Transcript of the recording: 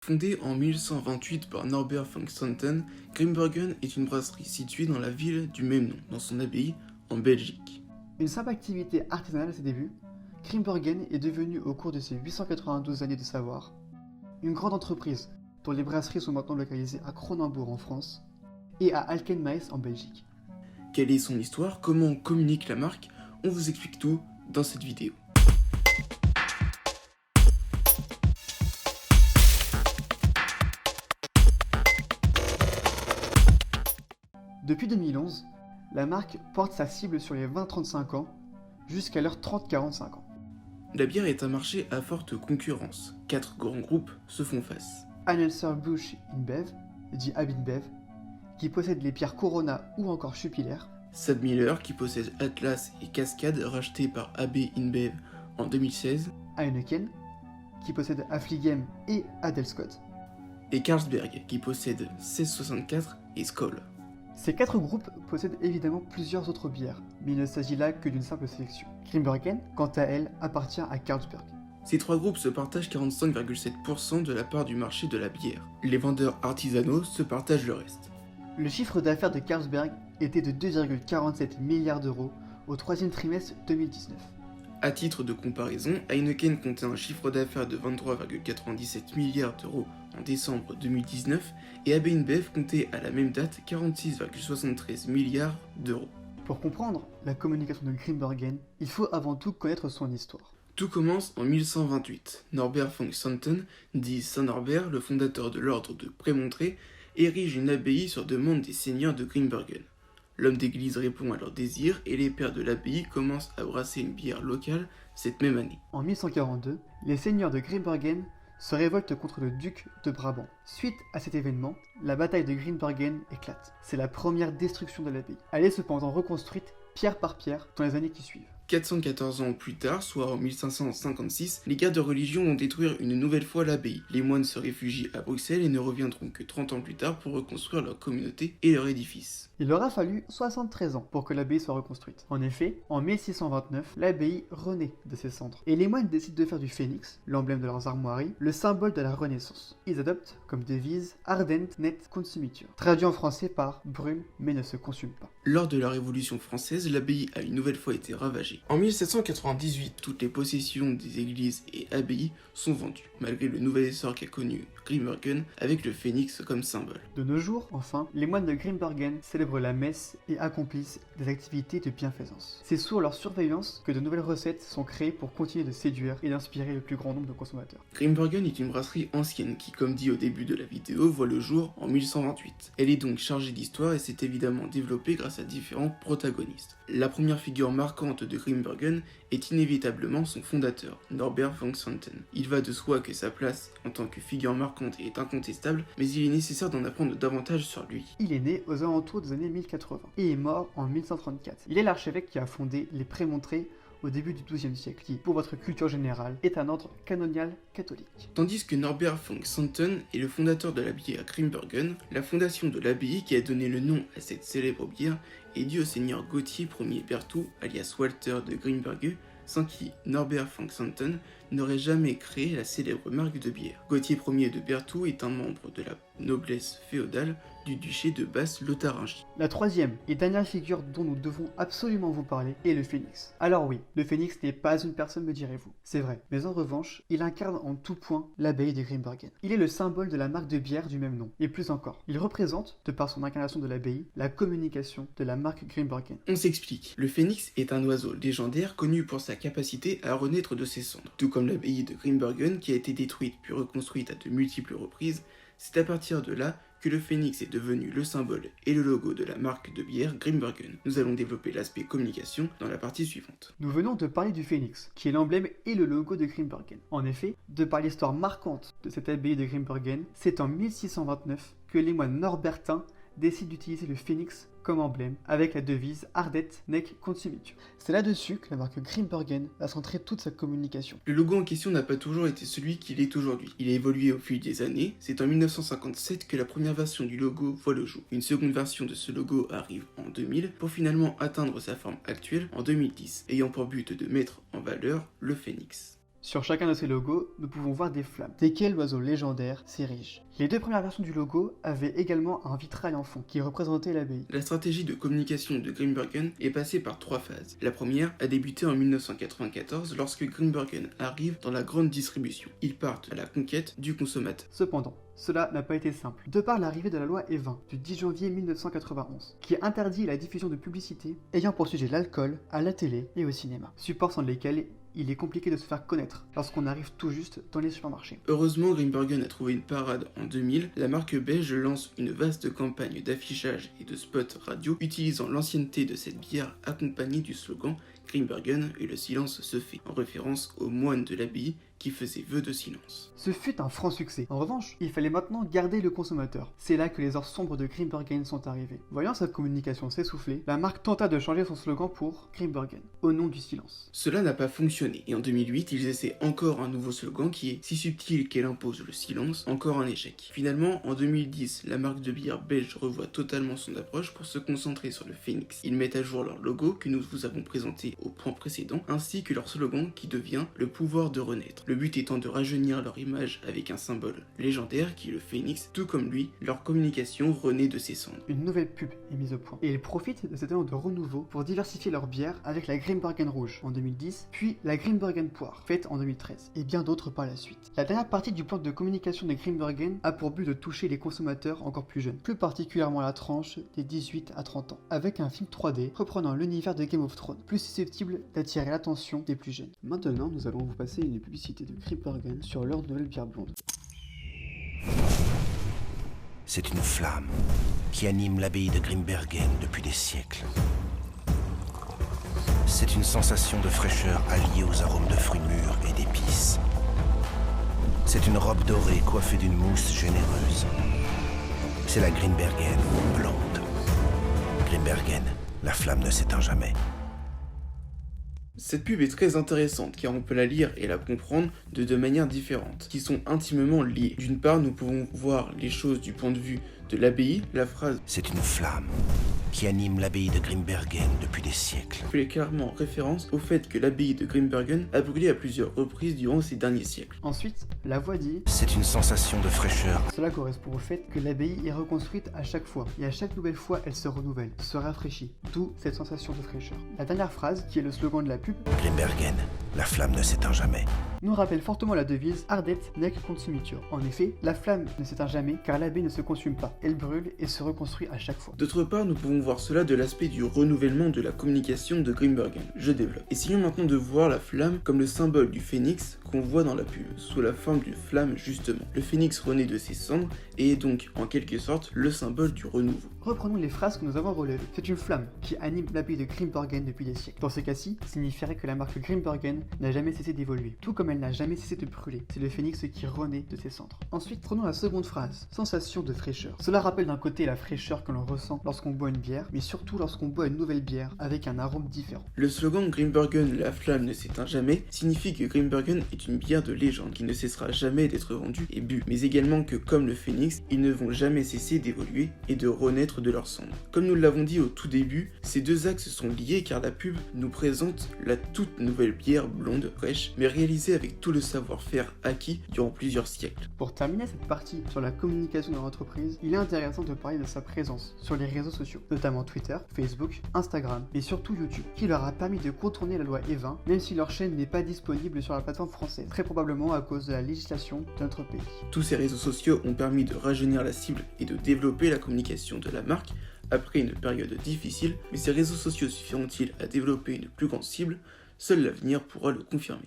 Fondée en 1128 par Norbert von Xanten, Grimbergen est une brasserie située dans la ville du même nom, dans son abbaye, en Belgique. Une simple activité artisanale à ses débuts, Grimbergen est devenue au cours de ses 892 années de savoir une grande entreprise dont les brasseries sont maintenant localisées à Cronenbourg en France et à Alkenmaes en Belgique. Quelle est son histoire, comment on communique la marque, on vous explique tout dans cette vidéo. Depuis 2011, la marque porte sa cible sur les 20-35 ans jusqu'à leurs 30-45 ans. La bière est un marché à forte concurrence. 4 grands groupes se font face. Anheuser-Busch InBev, dit ABInBev, qui possède les bières Corona ou encore Jupiler. SABMiller qui possède Atlas et Cascade rachetés par AB InBev en 2016. Heineken, qui possède Affligem et Adel Scott. Et Carlsberg qui possède 1664 et Skol. Ces 4 groupes possèdent évidemment plusieurs autres bières, mais il ne s'agit là que d'une simple sélection. Grimbergen, quant à elle, appartient à Carlsberg. Ces 3 groupes se partagent 45,7% de la part du marché de la bière. Les vendeurs artisanaux se partagent le reste. Le chiffre d'affaires de Carlsberg était de 2,47 milliards d'euros au troisième trimestre 2019. À titre de comparaison, Heineken comptait un chiffre d'affaires de 23,97 milliards d'euros en décembre 2019 et AB InBev comptait à la même date 46,73 milliards d'euros. Pour comprendre la communication de Grimbergen, il faut avant tout connaître son histoire. Tout commence en 1128. Norbert von Xanten, dit Saint Norbert, le fondateur de l'ordre de Prémontré, érige une abbaye sur demande des seigneurs de Grimbergen. L'homme d'église répond à leurs désirs et les pères de l'abbaye commencent à brasser une bière locale cette même année. En 1142, les seigneurs de Grimbergen se révoltent contre le duc de Brabant. Suite à cet événement, la bataille de Grimbergen éclate. C'est la première destruction de l'abbaye. Elle est cependant reconstruite pierre par pierre dans les années qui suivent. 414 ans plus tard, soit en 1556, les guerres de religion vont détruire une nouvelle fois l'abbaye. Les moines se réfugient à Bruxelles et ne reviendront que 30 ans plus tard pour reconstruire leur communauté et leur édifice. Il aura fallu 73 ans pour que l'abbaye soit reconstruite. En effet, en 1629, l'abbaye renaît de ses cendres. Et les moines décident de faire du phénix, l'emblème de leurs armoiries, le symbole de la Renaissance. Ils adoptent comme devise Ardent net consumitur, traduit en français par brûle mais ne se consume pas. Lors de la Révolution française, l'abbaye a une nouvelle fois été ravagée. En 1798, toutes les possessions des églises et abbayes sont vendues, malgré le nouvel essor qu'a connu Grimbergen avec le phénix comme symbole. De nos jours, enfin, les moines de Grimbergen célèbrent la messe et accomplissent des activités de bienfaisance. C'est sous leur surveillance que de nouvelles recettes sont créées pour continuer de séduire et d'inspirer le plus grand nombre de consommateurs. Grimbergen est une brasserie ancienne qui, comme dit au début de la vidéo, voit le jour en 1128. Elle est donc chargée d'histoire et s'est évidemment développée grâce à différents protagonistes. La première figure marquante de Grimbergen est inévitablement son fondateur, Norbert von Xanten. Il va de soi que sa place en tant que figure marquante est incontestable, mais il est nécessaire d'en apprendre davantage sur lui. Il est né aux alentours des années 1080 et est mort en 1134. Il est l'archevêque qui a fondé les Prémontrés au début du XIIe siècle, qui, pour votre culture générale, est un ordre canonial catholique. Tandis que Norbert von Xanten est le fondateur de l'abbaye à Grimbergen, la fondation de l'abbaye qui a donné le nom à cette célèbre bière est due au seigneur Gauthier Ier Berthoud, alias Walter de Grimbergen, sans qui Norbert von Xanten n'aurait jamais créé la célèbre marque de bière. Gauthier Ier de Berthoud est un membre de la noblesse féodale du duché de Basse-Lotharingie. La troisième et dernière figure dont nous devons absolument vous parler est le phénix. Alors oui, le phénix n'est pas une personne, me direz-vous. C'est vrai, mais en revanche, il incarne en tout point l'abbaye de Grimbergen. Il est le symbole de la marque de bière du même nom, et plus encore, il représente, de par son incarnation de l'abbaye, la communication de la marque Grimbergen. On s'explique. Le phénix est un oiseau légendaire connu pour sa capacité à renaître de ses cendres. Tout comme l'abbaye de Grimbergen qui a été détruite puis reconstruite à de multiples reprises, c'est à partir de là que le phénix est devenu le symbole et le logo de la marque de bière Grimbergen. Nous allons développer l'aspect communication dans la partie suivante. Nous venons de parler du phénix, qui est l'emblème et le logo de Grimbergen. En effet, de par l'histoire marquante de cette abbaye de Grimbergen, c'est en 1629 que les moines norbertins décident d'utiliser le phénix comme emblème avec la devise Ardet nec consumitur. C'est là-dessus que la marque Grimbergen a centré toute sa communication. Le logo en question n'a pas toujours été celui qu'il est aujourd'hui. Il a évolué au fil des années. C'est en 1957 que la première version du logo voit le jour. Une seconde version de ce logo arrive en 2000 pour finalement atteindre sa forme actuelle en 2010, ayant pour but de mettre en valeur le phénix. Sur chacun de ces logos, nous pouvons voir des flammes, desquelles l'oiseau légendaire s'érige. Les deux premières versions du logo avaient également un vitrail en fond qui représentait l'abbaye. La stratégie de communication de Grimbergen est passée par 3 phases. La première a débuté en 1994 lorsque Grimbergen arrive dans la grande distribution. Ils partent à la conquête du consommateur. Cependant, cela n'a pas été simple, de par l'arrivée de la loi E20 du 10 janvier 1991, qui interdit la diffusion de publicités ayant pour sujet l'alcool à la télé et au cinéma, supports sans lesquels il est compliqué de se faire connaître lorsqu'on arrive tout juste dans les supermarchés. Heureusement, Grimbergen a trouvé une parade en 2000. La marque belge lance une vaste campagne d'affichage et de spots radio utilisant l'ancienneté de cette bière accompagnée du slogan Grimbergen et le silence se fait, en référence aux moines de l'abbaye qui faisaient vœu de silence. Ce fut un franc succès. En revanche, il fallait maintenant garder le consommateur. C'est là que les heures sombres de Grimbergen sont arrivées. Voyant sa communication s'essouffler, la marque tenta de changer son slogan pour Grimbergen, au nom du silence. Cela n'a pas fonctionné, et en 2008, ils essaient encore un nouveau slogan qui est si subtil qu'elle impose le silence, encore un échec. Finalement, en 2010, la marque de bière belge revoit totalement son approche pour se concentrer sur le phénix. Ils mettent à jour leur logo que nous vous avons présenté au point précédent, ainsi que leur slogan qui devient le pouvoir de renaître. Le but étant de rajeunir leur image avec un symbole légendaire qui est le phénix, tout comme lui, leur communication renaît de ses cendres. Une nouvelle pub est mise au point, et ils profitent de cet élan de renouveau pour diversifier leur bière avec la Grimbergen rouge en 2010, puis la Grimbergen poire, faite en 2013, et bien d'autres par la suite. La dernière partie du plan de communication de Grimbergen a pour but de toucher les consommateurs encore plus jeunes, plus particulièrement la tranche des 18 à 30 ans, avec un film 3D reprenant l'univers de Game of Thrones, plus susceptible d'attirer l'attention des plus jeunes. Maintenant, nous allons vous passer une publicité de Grimbergen sur leur nouvelle bière blonde. C'est une flamme qui anime l'abbaye de Grimbergen depuis des siècles. C'est une sensation de fraîcheur alliée aux arômes de fruits mûrs et d'épices. C'est une robe dorée coiffée d'une mousse généreuse. C'est la Grimbergen blonde. Grimbergen, la flamme ne s'éteint jamais. Cette pub est très intéressante car on peut la lire et la comprendre de deux manières différentes, qui sont intimement liées. D'une part, nous pouvons voir les choses du point de vue de l'abbaye. La phrase « C'est une flamme qui anime l'abbaye de Grimbergen depuis des siècles » fait clairement référence au fait que l'abbaye de Grimbergen a brûlé à plusieurs reprises durant ces derniers siècles. Ensuite, la voix dit « C'est une sensation de fraîcheur. » Cela correspond au fait que l'abbaye est reconstruite à chaque fois, et à chaque nouvelle fois elle se renouvelle, se rafraîchit, d'où cette sensation de fraîcheur. La dernière phrase, qui est le slogan de la pub, Grimbergen, la flamme ne s'éteint jamais. nous rappelle fortement la devise Ardet nec consumitur. En effet, la flamme ne s'éteint jamais car l'abbaye ne se consume pas, elle brûle et se reconstruit à chaque fois. D'autre part, nous pouvons voir cela de l'aspect du renouvellement de la communication de Grimbergen. Je développe. Essayons maintenant de voir la flamme comme le symbole du phénix qu'on voit dans la pub, sous la forme d'une flamme justement. Le phénix renaît de ses cendres et est donc en quelque sorte le symbole du renouveau. Reprenons les phrases que nous avons relevées. C'est une flamme qui anime l'abbaye de Grimbergen depuis des siècles. Dans ce cas-ci, signifierait que la marque Grimbergen n'a jamais cessé d'évoluer, tout comme elle n'a jamais cessé de brûler. C'est le phénix qui renaît de ses cendres. Ensuite, prenons la seconde phrase, sensation de fraîcheur. Cela rappelle d'un côté la fraîcheur que l'on ressent lorsqu'on boit une bière, mais surtout lorsqu'on boit une nouvelle bière avec un arôme différent. Le slogan Grimbergen, la flamme ne s'éteint jamais, signifie que Grimbergen est une bière de légende qui ne cessera jamais d'être vendue et bue, mais également que comme le phénix, ils ne vont jamais cesser d'évoluer et de renaître de leurs cendres. Comme nous l'avons dit au tout début, ces deux axes sont liés car la pub nous présente la toute nouvelle bière blonde, fraîche, mais réalisée avec tout le savoir-faire acquis durant plusieurs siècles. Pour terminer cette partie sur la communication de l'entreprise, il est intéressant de parler de sa présence sur les réseaux sociaux, notamment Twitter, Facebook, Instagram et surtout YouTube, qui leur a permis de contourner la loi E20, même si leur chaîne n'est pas disponible sur la plateforme française, très probablement à cause de la législation de notre pays. Tous ces réseaux sociaux ont permis de rajeunir la cible et de développer la communication de la marque après une période difficile, mais ces réseaux sociaux suffiront-ils à développer une plus grande cible? Seul l'avenir pourra le confirmer.